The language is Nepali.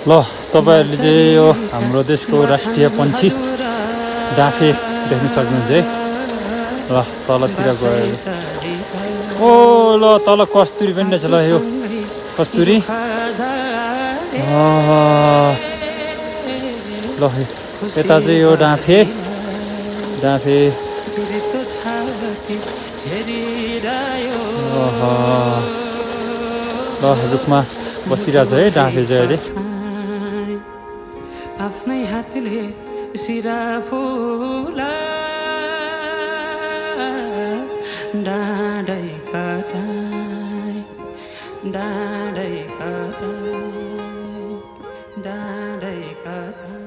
ल तपाईहरुले चाहिँ यो हाम्रो देशको राष्ट्रिय पंक्षी डाँफे देख्न सक्नुहुन्छ है। ल तलतिर गयो। ओ ल तल कस्तुरी पनि रहेछ ल यो कस्तुरी। ल यता चाहिँ यो डाँफे डाँफे ल रुखमा बसिरहेछ है डाँफे चाहिँ अहिले। आफ्नै हातले सिरा फुला डाँडै काटाई डाँडै काटाई डाँडै काटाई